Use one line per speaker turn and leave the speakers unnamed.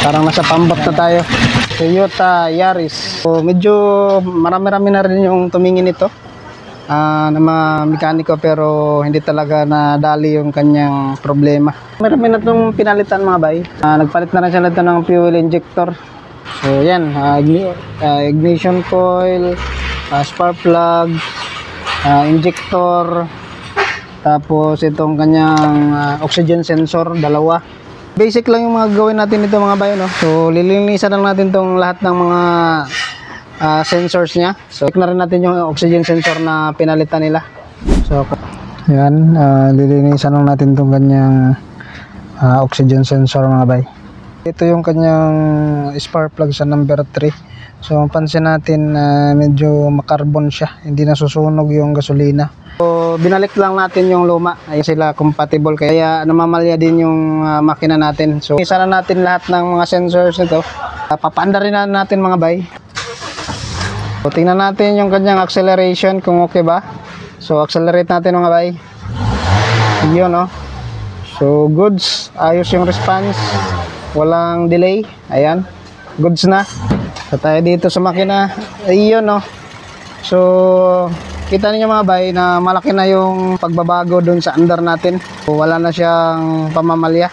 Parang nasa pambak na tayo. Toyota Yaris. So, medyo marami-rami na rin yung tumingin ito na mga mekaniko, pero hindi talaga nadali yung kanyang problema. Marami na itong pinalitan mga bay. Nagpalit na rin siya nito ng fuel injector. So yan, ignition coil, spark plug, injector, tapos itong kanyang oxygen sensor, dalawa. Basic lang yung mga gawin natin dito mga bayo, no? So lilinisan lang natin tong lahat ng mga sensors niya. So check na rin natin yung oxygen sensor na pinalitan nila. So yan, lilinisan lang natin tong kanyang oxygen sensor mga bay. Ito yung kanyang spark plug sa number 3. So pansin natin medyo makarbon siya, hindi nasusunog yung gasolina. So binalik lang natin yung luma, ay sila compatible, kaya namamalya din yung makina natin. So isa na natin lahat ng mga sensors nito. Papaanda rin natin mga bay. So tingnan natin yung kanyang acceleration kung okay ba. So accelerate natin mga bay. Yun, no? So goods, ayos yung response, walang delay. Ayan, goods na. So tayo dito sa makina, ayun, no? So kita niyo mga bay na malaki na yung pagbabago dun sa under natin. So, wala na siyang pamamalya.